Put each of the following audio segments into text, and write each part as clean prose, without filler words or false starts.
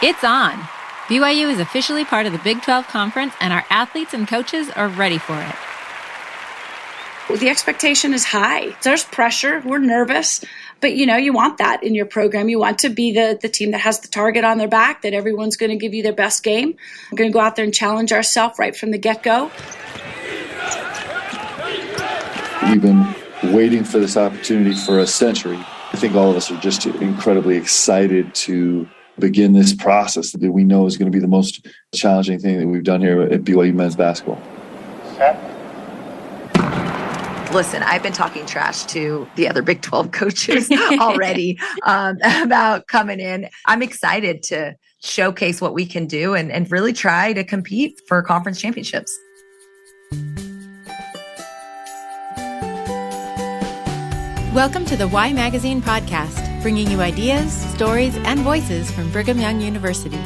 It's on. BYU is officially part of the Big 12 Conference, and our athletes and coaches are ready for it. The expectation is high. There's pressure. We're nervous. But, you want that in your program. You want to be the team that has the target on their back, that everyone's going to give you their best game. We're going to go out there and challenge ourselves right from the get-go. We've been waiting for this opportunity for a century. I think all of us are just incredibly excited to begin this process that we know is going to be the most challenging thing that we've done here at BYU men's basketball. Listen, I've been talking trash to the other Big 12 coaches already about coming in. I'm excited to showcase what we can do and really try to compete for conference championships. Welcome to the Y Magazine podcast, bringing you ideas, stories, and voices from Brigham Young University.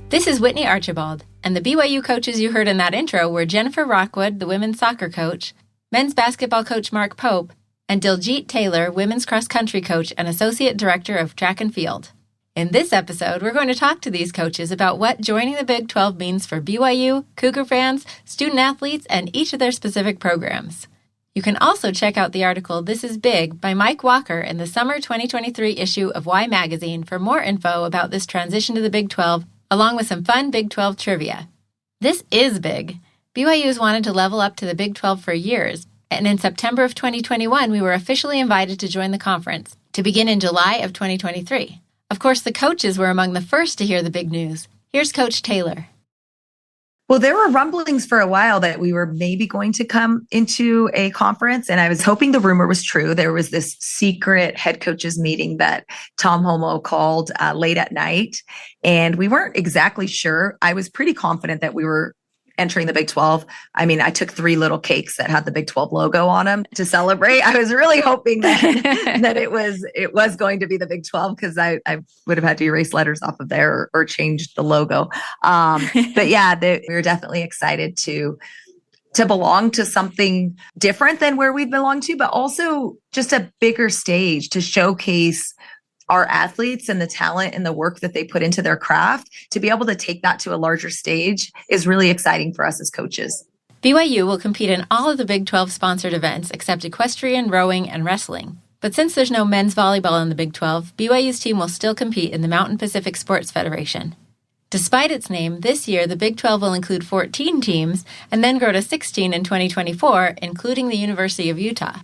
This is Whitney Archibald, and the BYU coaches you heard in that intro were Jennifer Rockwood, the women's soccer coach, men's basketball coach Mark Pope, and Diljeet Taylor, women's cross-country coach and associate director of track and field. In this episode, we're going to talk to these coaches about what joining the Big 12 means for BYU, Cougar fans, student athletes, and each of their specific programs. You can also check out the article This is Big by Mike Walker in the summer 2023 issue of Y Magazine for more info about this transition to the Big 12, along with some fun Big 12 trivia. This is big. BYU has wanted to level up to the Big 12 for years, and in September of 2021, we were officially invited to join the conference, to begin in July of 2023. Of course, the coaches were among the first to hear the big news. Here's Coach Taylor. Well, there were rumblings for a while that we were maybe going to come into a conference, and I was hoping the rumor was true. There was this secret head coaches meeting that Tom Homo called late at night, and we weren't exactly sure. I was pretty confident that we were entering the Big 12. I mean, I took 3 little cakes that had the Big 12 logo on them to celebrate. I was really hoping that it was going to be the Big 12 because I would have had to erase letters off of there or change the logo. But yeah, we were definitely excited to belong to something different than where we'd belonged to, but also just a bigger stage to showcase our athletes and the talent and the work that they put into their craft. To be able to take that to a larger stage is really exciting for us as coaches. BYU will compete in all of the Big 12 sponsored events except equestrian, rowing, and wrestling. But since there's no men's volleyball in the Big 12, BYU's team will still compete in the Mountain Pacific Sports Federation. Despite its name, this year the Big 12 will include 14 teams and then grow to 16 in 2024, including the University of Utah.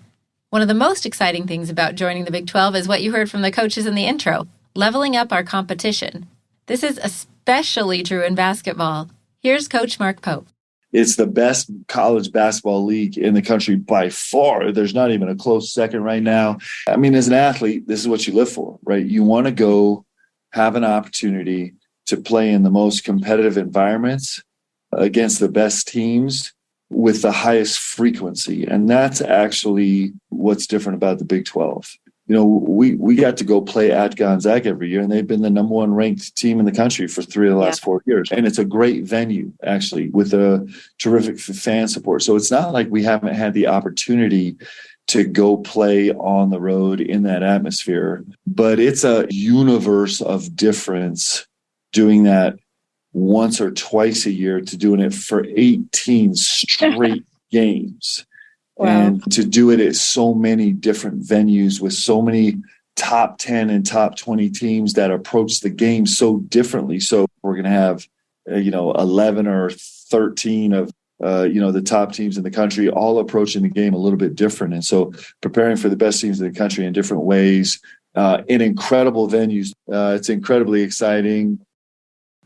One of the most exciting things about joining the Big 12 is what you heard from the coaches in the intro, leveling up our competition. This is especially true in basketball. Here's Coach Mark Pope. It's the best college basketball league in the country by far. There's not even a close second right now. I mean, as an athlete, this is what you live for, right? You want to go have an opportunity to play in the most competitive environments against the best teams with the highest frequency. And that's actually what's different about the Big 12. We got to go play at Gonzaga every year, and they've been the number 1 ranked team in the country for 3 of the last 4 years. And it's a great venue, actually, with a terrific fan support. So it's not like we haven't had the opportunity to go play on the road in that atmosphere. But it's a universe of difference doing that once or twice a year to doing it for 18 straight games. Wow. And to do it at so many different venues with so many top 10 and top 20 teams that approach the game so differently. So we're going to have, 11 or 13 of, the top teams in the country all approaching the game a little bit different. And so preparing for the best teams in the country in different ways, in incredible venues. It's incredibly exciting.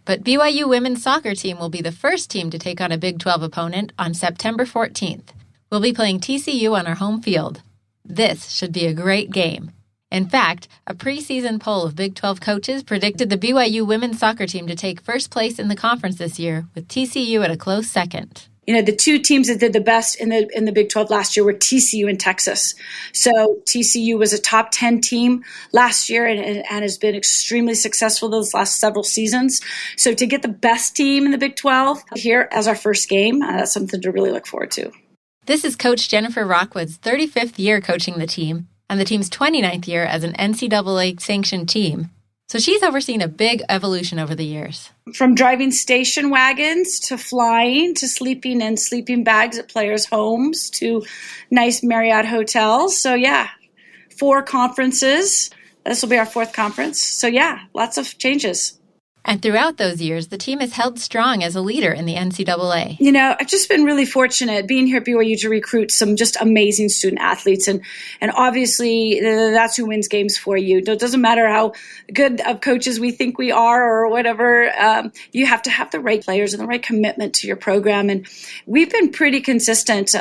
But BYU women's soccer team will be the first team to take on a Big 12 opponent on September 14th. We'll be playing TCU on our home field. This should be a great game. In fact, a preseason poll of Big 12 coaches predicted the BYU women's soccer team to take first place in the conference this year, with TCU at a close second. The 2 teams that did the best in the Big 12 last year were TCU and Texas. So TCU was a top 10 team last year and has been extremely successful those last several seasons. So to get the best team in the Big 12 here as our first game, that's something to really look forward to. This is Coach Jennifer Rockwood's 35th year coaching the team and the team's 29th year as an NCAA-sanctioned team. So she's overseen a big evolution over the years. From driving station wagons to flying to sleeping in sleeping bags at players' homes to nice Marriott hotels. So yeah, 4 conferences. This will be our 4th conference. So yeah, lots of changes. And throughout those years, the team has held strong as a leader in the NCAA. You know, I've just been really fortunate being here at BYU to recruit some just amazing student athletes. And obviously, that's who wins games for you. It doesn't matter how good of coaches we think we are or whatever. You have to have the right players and the right commitment to your program. And we've been pretty consistent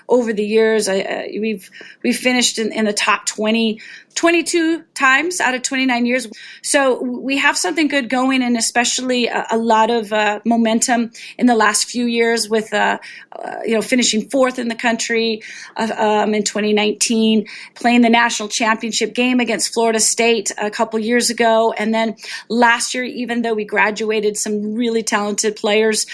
over the years. We've finished in the top 20 22 times out of 29 years. So we have something good going, and especially a lot of momentum in the last few years with, finishing 4th in the country in 2019, playing the national championship game against Florida State a couple years ago. And then last year, even though we graduated some really talented players,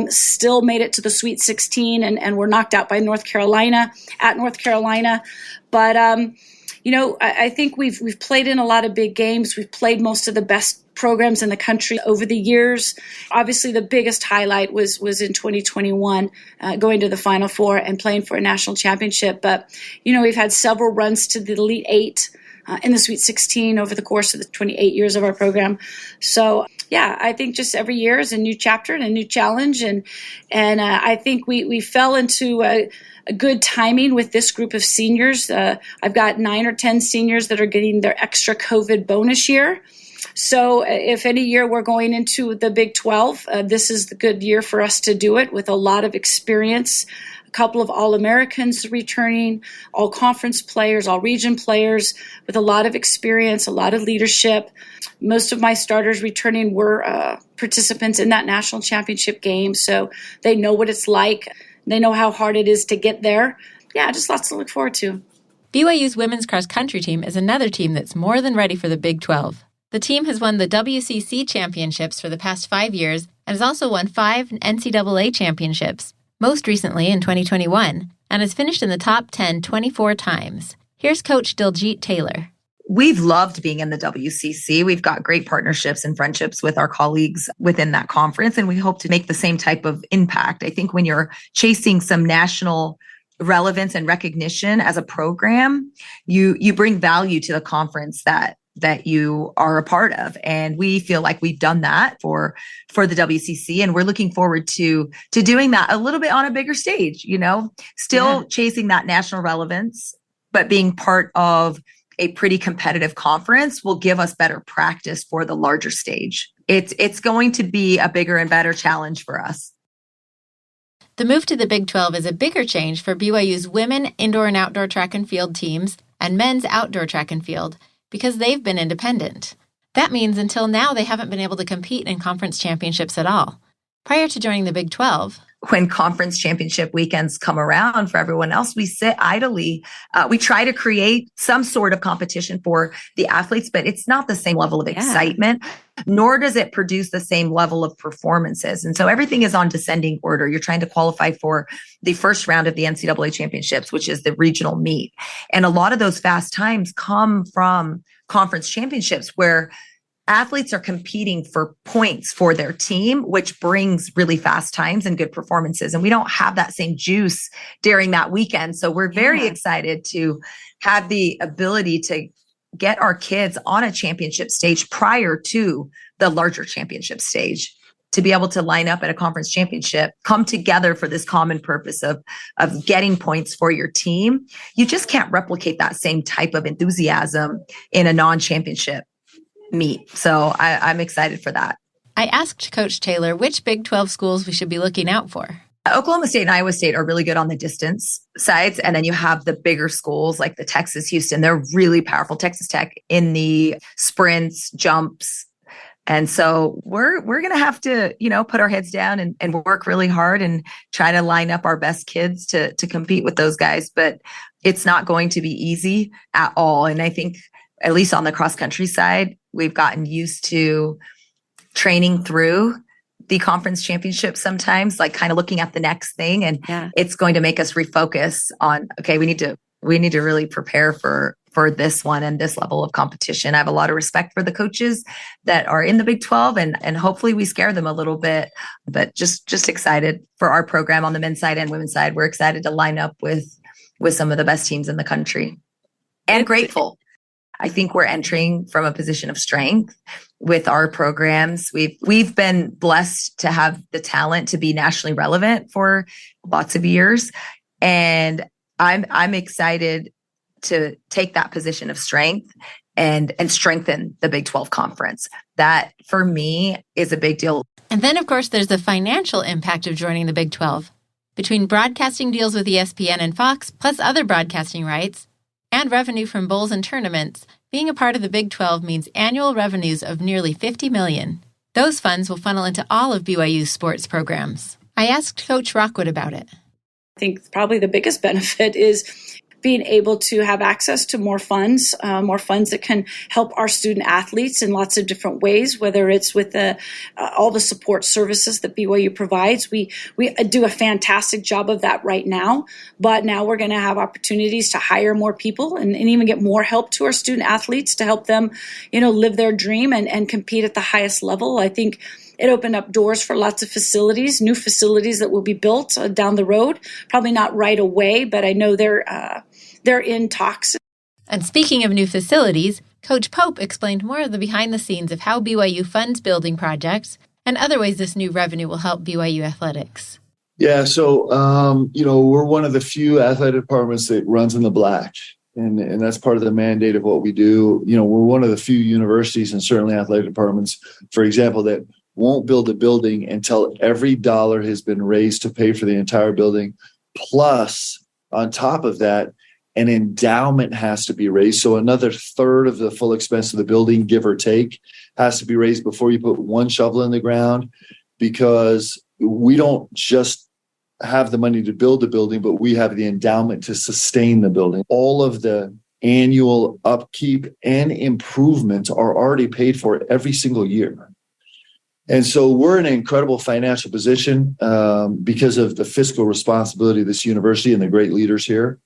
still made it to the Sweet 16 and were knocked out by North Carolina at North Carolina. But, I think we've played in a lot of big games. We've played most of the best programs in the country over the years. Obviously, the biggest highlight was in 2021, going to the Final Four and playing for a national championship. But, we've had several runs to the Elite Eight in the Sweet 16 over the course of the 28 years of our program. So, yeah, I think just every year is a new chapter and a new challenge. And I think we fell into a good timing with this group of seniors. I've got 9 or 10 seniors that are getting their extra COVID bonus year. So if any year we're going into the Big 12, this is the good year for us to do it with a lot of experience. A couple of All-Americans returning, all conference players, all region players with a lot of experience, a lot of leadership. Most of my starters returning were participants in that national championship game, so they know what it's like. They know how hard it is to get there. Yeah, just lots to look forward to. BYU's women's cross-country team is another team that's more than ready for the Big 12. The team has won the WCC championships for the past 5 years and has also won 5 NCAA championships, most recently in 2021, and has finished in the top 10 24 times. Here's Coach Diljeet Taylor. We've loved being in the WCC. We've got great partnerships and friendships with our colleagues within that conference, and we hope to make the same type of impact. I think when you're chasing some national relevance and recognition as a program, you bring value to the conference that you are a part of. And we feel like we've done that for the WCC, and we're looking forward to doing that a little bit on a bigger stage, still chasing that national relevance, but being part of a pretty competitive conference will give us better practice for the larger stage. It's going to be a bigger and better challenge for us. The move to the Big 12 is a bigger change for BYU's women indoor and outdoor track and field teams and men's outdoor track and field because they've been independent. That means until now they haven't been able to compete in conference championships at all. Prior to joining the Big 12, when conference championship weekends come around for everyone else, we sit idly. We try to create some sort of competition for the athletes, but it's not the same level of excitement, nor does it produce the same level of performances. And so everything is on descending order. You're trying to qualify for the first round of the NCAA championships, which is the regional meet. And a lot of those fast times come from conference championships where athletes are competing for points for their team, which brings really fast times and good performances. And we don't have that same juice during that weekend. So we're very excited to have the ability to get our kids on a championship stage prior to the larger championship stage, to be able to line up at a conference championship, come together for this common purpose of getting points for your team. You just can't replicate that same type of enthusiasm in a non-championship meet. So I'm excited for that. I asked Coach Taylor which Big 12 schools we should be looking out for. Oklahoma State and Iowa State are really good on the distance sides. And then you have the bigger schools like the Texas, Houston. They're really powerful. Texas Tech in the sprints, jumps. And so we're going to have to, put our heads down and work really hard and try to line up our best kids to compete with those guys. But it's not going to be easy at all. And I think at least on the cross-country side, we've gotten used to training through the conference championship sometimes, like kind of looking at the next thing. And it's going to make us refocus on, okay, we need to really prepare for for this one and this level of competition. I have a lot of respect for the coaches that are in the Big 12, and hopefully we scare them a little bit, but just excited for our program on the men's side and women's side. We're excited to line up with some of the best teams in the country, and grateful. I think we're entering from a position of strength with our programs. We've been blessed to have the talent to be nationally relevant for lots of years. And I'm excited to take that position of strength and strengthen the Big 12 conference. That for me is a big deal. And then, of course, there's the financial impact of joining the Big 12. Between broadcasting deals with ESPN and Fox, plus other broadcasting rights, and revenue from bowls and tournaments, being a part of the Big 12 means annual revenues of nearly $50 million. Those funds will funnel into all of BYU's sports programs. I asked Coach Rockwood about it. I think probably the biggest benefit is being able to have access to more funds that can help our student athletes in lots of different ways, whether it's with all the support services that BYU provides. We do a fantastic job of that right now, but now we're going to have opportunities to hire more people and even get more help to our student athletes to help them, live their dream and compete at the highest level. I think it opened up doors for lots of facilities, new facilities that will be built down the road. Probably not right away, but I know they're in talks. And speaking of new facilities, Coach Pope explained more of the behind the scenes of how BYU funds building projects and other ways this new revenue will help BYU athletics. Yeah, so, we're one of the few athletic departments that runs in the black. And that's part of the mandate of what we do. We're one of the few universities and certainly athletic departments, for example, that won't build a building until every dollar has been raised to pay for the entire building. Plus, on top of that, an endowment has to be raised. So another third of the full expense of the building, give or take, has to be raised before you put one shovel in the ground, because we don't just have the money to build the building, but we have the endowment to sustain the building. All of the annual upkeep and improvements are already paid for every single year. And so we're in an incredible financial position because of the fiscal responsibility of this university and the great leaders here.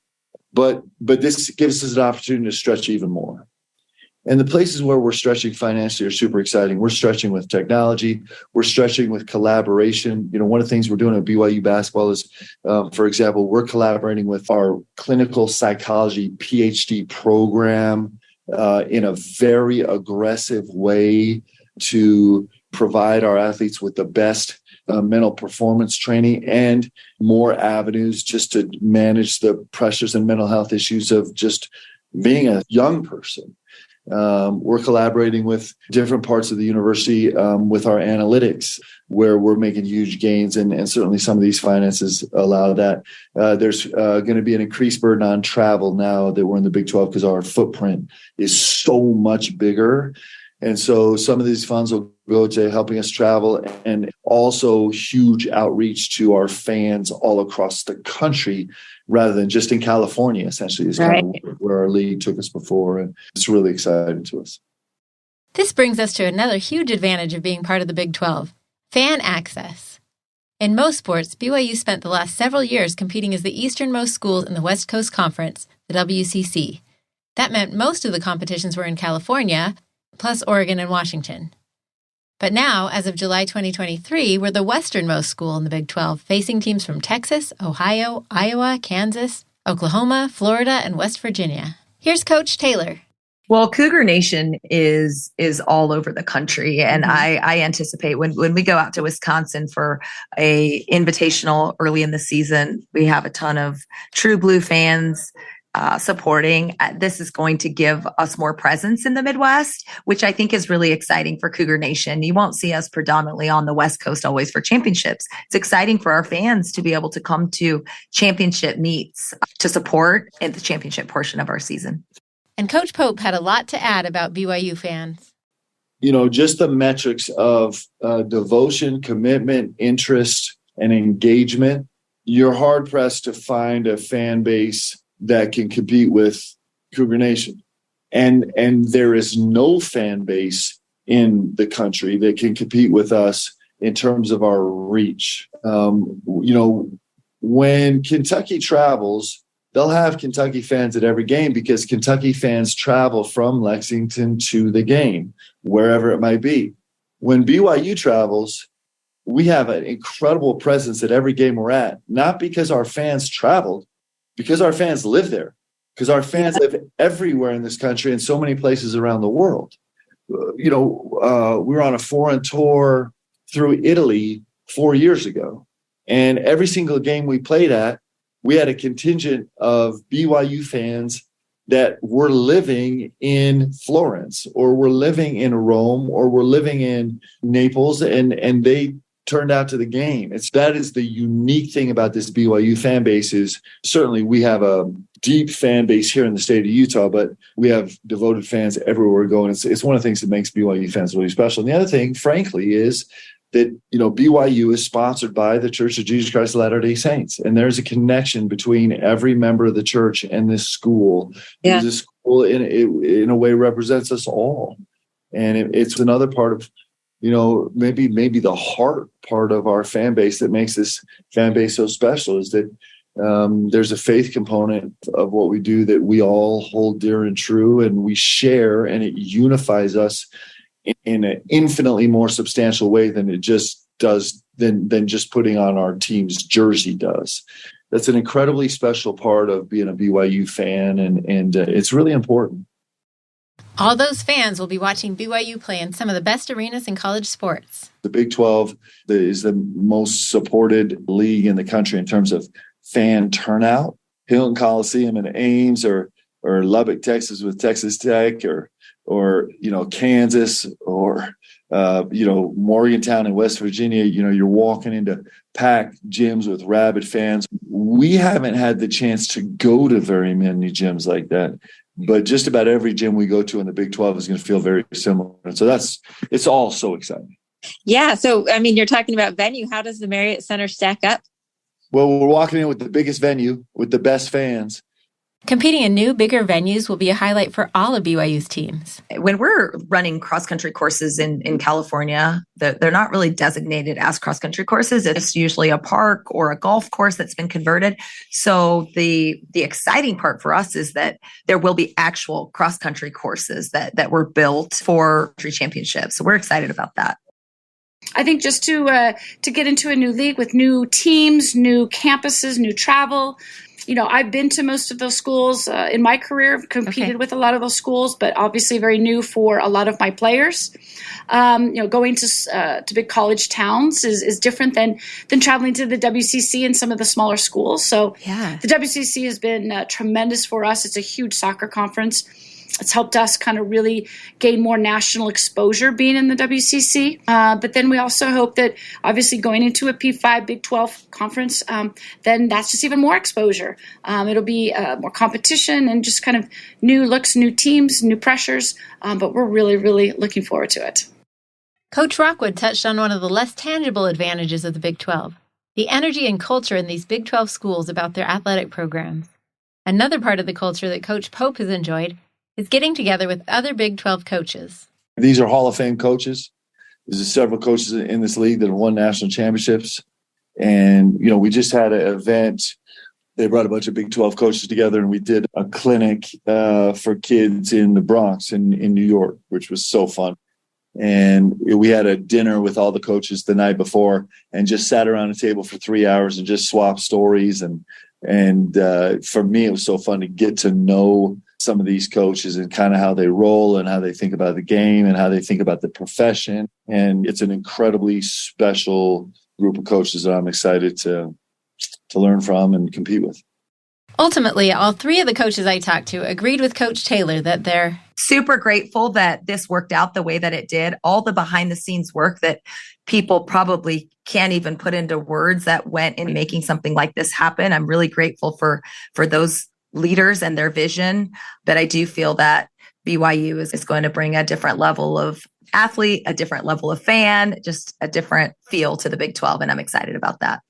But this gives us an opportunity to stretch even more. And the places where we're stretching financially are super exciting. We're stretching with technology. We're stretching with collaboration. One of the things we're doing at BYU basketball is, for example, we're collaborating with our clinical psychology PhD program in a very aggressive way to provide our athletes with the best mental performance training and more avenues just to manage the pressures and mental health issues of just being a young person. We're collaborating with different parts of the university with our analytics, where we're making huge gains, and certainly some of these finances allow that. There's going to be an increased burden on travel now that we're in the Big 12 because our footprint is so much bigger. And so some of these funds will go to helping us travel, and also huge outreach to our fans all across the country rather than just in California, essentially, is kind of where our league took us before. And it's really exciting to us. This brings us to another huge advantage of being part of the Big 12, fan access. In most sports, BYU spent the last several years competing as the easternmost school in the West Coast Conference, the WCC. That meant most of the competitions were in California, plus Oregon and Washington. But now, as of July 2023, we're the westernmost school in the Big 12, facing teams from Texas, Ohio, Iowa, Kansas, Oklahoma, Florida, and West Virginia. Here's Coach Taylor. Well, Cougar Nation is all over the country, and I anticipate when we go out to Wisconsin for a invitational early in the season, we have a ton of true blue fans supporting. This is going to give us more presence in the Midwest, which I think is really exciting for Cougar Nation. You won't see us predominantly on the West Coast always for championships. It's exciting for our fans to be able to come to championship meets to support in the championship portion of our season. And Coach Pope had a lot to add about BYU fans. Just the metrics of devotion, commitment, interest, and engagement. You're hard pressed to find a fan base that can compete with Cougar Nation. And there is no fan base in the country that can compete with us in terms of our reach. When Kentucky travels, they'll have Kentucky fans at every game because Kentucky fans travel from Lexington to the game, wherever it might be. When BYU travels, we have an incredible presence at every game we're at, not because our fans traveled, because our fans live there, because our fans live everywhere in this country and so many places around the world. We were on a foreign tour through Italy 4 years ago, and every single game we played at, we had a contingent of BYU fans that were living in Florence or were living in Rome or were living in Naples, and they turned out to the game. That is the unique thing about this BYU fan base is certainly we have a deep fan base here in the state of Utah, but we have devoted fans everywhere we go. And it's one of the things that makes BYU fans really special. And the other thing, frankly, is that, BYU is sponsored by the Church of Jesus Christ of Latter-day Saints. And there's a connection between every member of the church and this school. Yeah. This school in a way represents us all. And it's another part of, maybe the heart part of our fan base that makes this fan base so special is that there's a faith component of what we do that we all hold dear and true, and we share, and it unifies us in an infinitely more substantial way than it just does than just putting on our team's jersey does. That's an incredibly special part of being a BYU fan, and it's really important. All those fans will be watching BYU play in some of the best arenas in college sports. The Big 12 is the most supported league in the country in terms of fan turnout. Hilton Coliseum in Ames or Lubbock, Texas with Texas Tech or Kansas or Morgantown in West Virginia, you're walking into packed gyms with rabid fans. We haven't had the chance to go to very many gyms like that. But just about every gym we go to in the Big 12 is going to feel very similar. And so it's all so exciting. Yeah. So, you're talking about venue. How does the Marriott Center stack up? Well, we're walking in with the biggest venue, with the best fans. Competing in new, bigger venues will be a highlight for all of BYU's teams. When we're running cross-country courses in California, they're not really designated as cross-country courses. It's usually a park or a golf course that's been converted. So the exciting part for us is that there will be actual cross-country courses that were built for country championships. So we're excited about that. I think just to get into a new league with new teams, new campuses, new travel. I've been to most of those schools in my career. I've competed with a lot of those schools, but obviously very new for a lot of my players. Going to big college towns is different than traveling to the WCC and some of the smaller schools. So the WCC has been tremendous for us. It's a huge soccer conference. It's helped us kind of really gain more national exposure being in the WCC. But then we also hope that obviously going into a P5 Big 12 conference, then that's just even more exposure. It'll be more competition and just kind of new looks, new teams, new pressures. But we're really, really looking forward to it. Coach Rockwood touched on one of the less tangible advantages of the Big 12, the energy and culture in these Big 12 schools about their athletic programs. Another part of the culture that Coach Pope has enjoyed is getting together with other Big 12 coaches. These are Hall of Fame coaches. There's several coaches in this league that have won national championships. And, we just had an event. They brought a bunch of Big 12 coaches together, and we did a clinic for kids in the Bronx in New York, which was so fun. And we had a dinner with all the coaches the night before and just sat around a table for 3 hours and just swapped stories. And for me, it was so fun to get to know some of these coaches and kind of how they roll and how they think about the game and how they think about the profession. And it's an incredibly special group of coaches that I'm excited to learn from and compete with. Ultimately, all three of the coaches I talked to agreed with Coach Taylor that they're super grateful that this worked out the way that it did. All the behind the scenes work that people probably can't even put into words that went in making something like this happen. I'm really grateful for those leaders and their vision. But I do feel that BYU is going to bring a different level of athlete, a different level of fan, just a different feel to the Big 12. And I'm excited about that.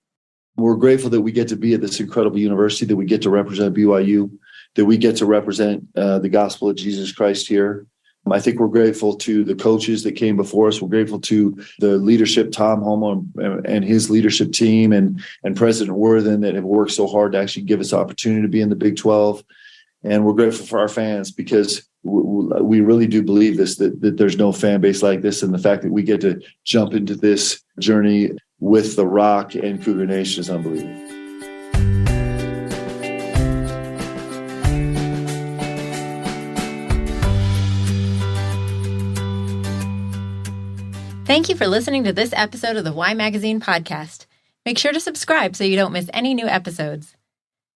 We're grateful that we get to be at this incredible university, that we get to represent BYU, that we get to represent the gospel of Jesus Christ here. I think we're grateful to the coaches that came before us. We're grateful to the leadership, Tom Homo and his leadership team, and President Worthen, that have worked so hard to actually give us opportunity to be in the Big 12. And we're grateful for our fans, because we really do believe this, that there's no fan base like this. And the fact that we get to jump into this journey with The Rock and Cougar Nation is unbelievable. Thank you for listening to this episode of the Y Magazine podcast. Make sure to subscribe so you don't miss any new episodes.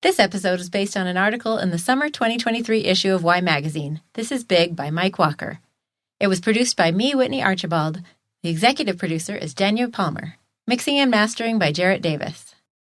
This episode is based on an article in the summer 2023 issue of Y Magazine, This is Big by Mike Walker. It was produced by me, Whitney Archibald. The executive producer is Daniel Palmer. Mixing and mastering by Jarrett Davis.